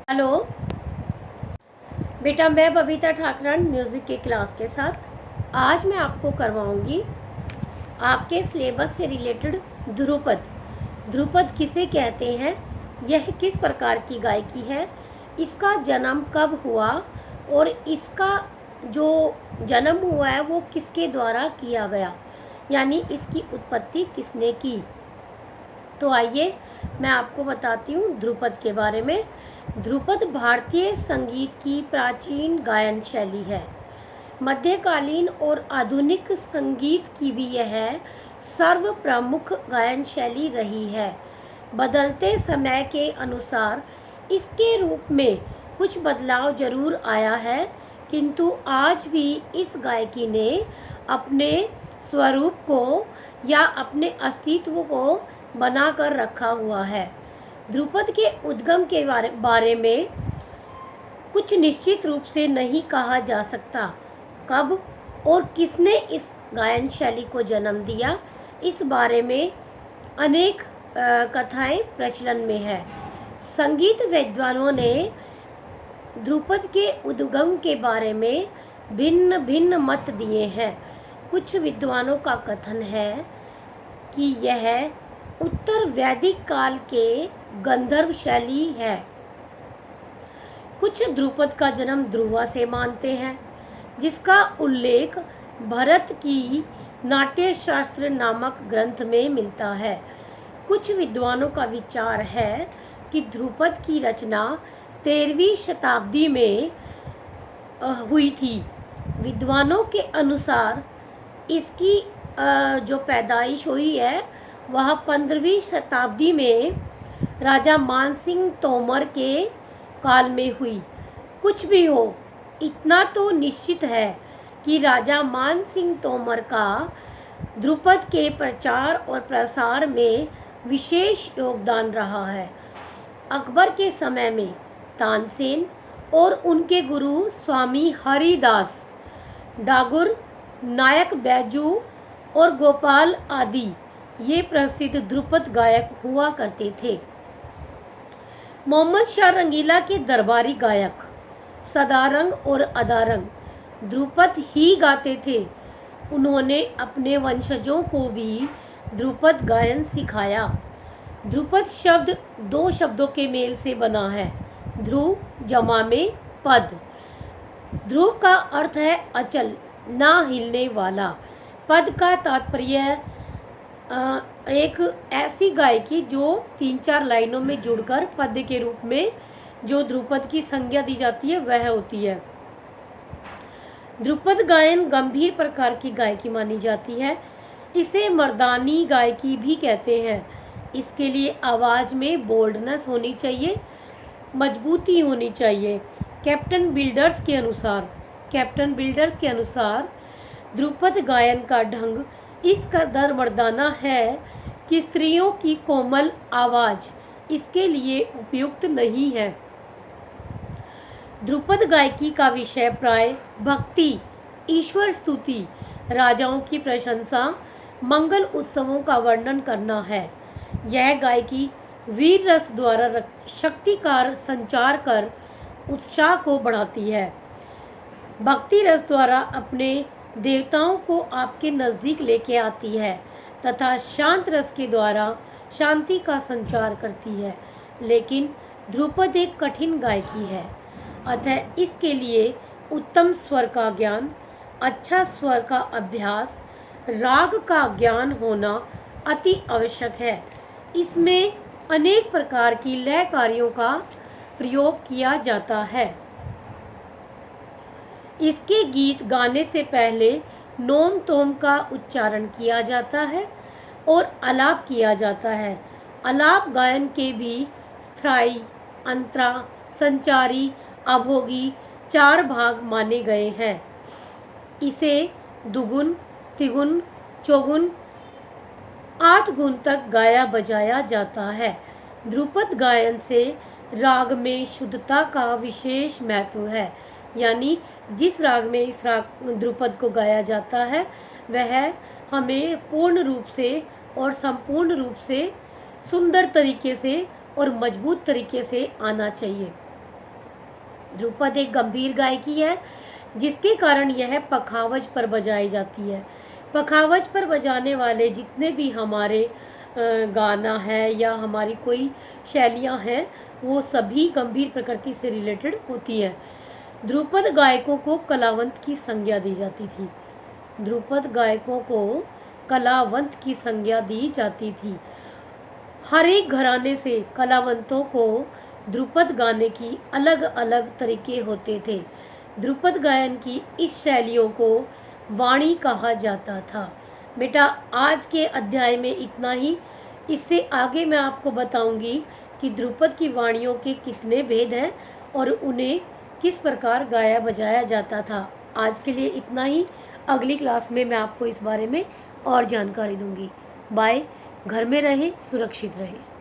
Hello बेटा, मैं Babita ठाकरन music के क्लास के साथ आज मैं आपको करवाऊंगी आपके सिलेबस से रिलेटेड ध्रुपद। ध्रुपद किसे कहते हैं, यह किस प्रकार की गायकी है, इसका जन्म कब हुआ और इसका जो जन्म हुआ है वो किसके द्वारा किया गया, यानी इसकी उत्पत्ति किसने की। तो आइए मैं आपको बताती हूँ ध्रुपद के बारे में। ध्रुपद भारतीय संगीत की प्राचीन गायन शैली है। मध्यकालीन और आधुनिक संगीत की भी यह सर्व प्रमुख गायन शैली रही है। बदलते समय के अनुसार इसके रूप में कुछ बदलाव जरूर आया है, किंतु आज भी इस गायकी ने अपने स्वरूप को या अपने अस्तित्व को बनाकर रखा हुआ है। ध्रुपद के उद्गम के बारे में कुछ निश्चित रूप से नहीं कहा जा सकता। कब और किसने इस गायन शैली को जन्म दिया, इस बारे में अनेक कथाएं प्रचलन में है। संगीत विद्वानों ने ध्रुपद के उद्गम के बारे में भिन्न भिन्न मत दिए हैं। कुछ विद्वानों का कथन है कि यह उत्तर वैदिक काल के गंधर्व शैली है। कुछ ध्रुपद का जन्म ध्रुवा से मानते हैं, जिसका उल्लेख भरत की नाट्य शास्त्र नामक ग्रंथ में मिलता है। कुछ विद्वानों का विचार है कि ध्रुपद की रचना 13वीं शताब्दी में हुई थी। विद्वानों के अनुसार इसकी जो पैदाइश हुई है वह 15वीं शताब्दी में राजा मानसिंह तोमर के काल में हुई। कुछ भी हो, इतना तो निश्चित है कि राजा मानसिंह तोमर का ध्रुपद के प्रचार और प्रसार में विशेष योगदान रहा है। अकबर के समय में तानसेन और उनके गुरु स्वामी हरिदास, डागुर, नायक बैजू और गोपाल आदि ये प्रसिद्ध ध्रुपद गायक हुआ करते थे। मोहम्मद शाह रंगीला के दरबारी गायक सदारंग और अदारंग ध्रुपद ही गाते थे। उन्होंने अपने वंशजों को भी ध्रुपद गायन सिखाया। ध्रुपद शब्द दो शब्दों के मेल से बना है, ध्रुव जमा में पद। ध्रुव का अर्थ है अचल, ना हिलने वाला। पद का तात्पर्य एक ऐसी गायकी जो 3-4 लाइनों में जुड़कर पद के रूप में जो ध्रुपद की संज्ञा दी जाती है वह होती है। ध्रुपद गायन गंभीर प्रकार की गायकी मानी जाती है। इसे मर्दानी गायकी भी कहते हैं। इसके लिए आवाज़ में बोल्डनेस होनी चाहिए, मजबूती होनी चाहिए। कैप्टन बिल्डर्स के अनुसार ध्रुपद गायन का ढंग इस कदर मर्दाना है कि स्त्रियों की कोमल आवाज़ इसके लिए उपयुक्त नहीं है। ध्रुपद गायकी का विषय प्राय भक्ति, ईश्वर स्तुति, राजाओं की प्रशंसा, मंगल उत्सवों का वर्णन करना है। यह गायकी वीर रस द्वारा शक्ति का संचार कर उत्साह को बढ़ाती है। भक्ति रस द्वारा अपने देवताओं को आपके नज़दीक लेके आती है तथा शांत रस के द्वारा शांति का संचार करती है। लेकिन ध्रुपद एक कठिन गायकी है, अतः इसके लिए उत्तम स्वर का ज्ञान, अच्छा स्वर का अभ्यास, राग का ज्ञान होना अति आवश्यक है। इसमें अनेक प्रकार की लय कार्यों का प्रयोग किया जाता है। इसके गीत गाने से पहले नोम तोम का उच्चारण किया जाता है और आलाप किया जाता है। आलाप गायन के भी स्थायी, अंतरा, संचारी, अभोगी 4 भाग माने गए हैं। इसे दुगुन, तिगुन, चौगुन 8 गुण तक गाया बजाया जाता है। ध्रुपद गायन से राग में शुद्धता का विशेष महत्व है, यानी जिस राग में इस राग ध्रुपद को गाया जाता है वह हमें पूर्ण रूप से और संपूर्ण रूप से सुंदर तरीके से और मजबूत तरीके से आना चाहिए। ध्रुपद एक गंभीर गायकी है जिसके कारण यह पखावज पर बजाई जाती है। पखावज पर बजाने वाले जितने भी हमारे गाना है या हमारी कोई शैलियाँ हैं वो सभी गंभीर प्रकृति से रिलेटेड होती है। ध्रुपद गायकों को कलावंत की संज्ञा दी जाती थी। ध्रुपद गायकों को कलावंत की संज्ञा दी जाती थी। हर एक घराने से कलावंतों को ध्रुपद गाने की अलग अलग तरीके होते थे। ध्रुपद गायन की इस शैलियों को वाणी कहा जाता था। बेटा आज के अध्याय में इतना ही। इससे आगे मैं आपको बताऊंगी कि ध्रुपद की वाणियों के कितने भेद हैं और उन्हें किस प्रकार गाया बजाया जाता था। आज के लिए इतना ही। अगली क्लास में मैं आपको इस बारे में और जानकारी दूंगी। बाय। घर में रहें, सुरक्षित रहें।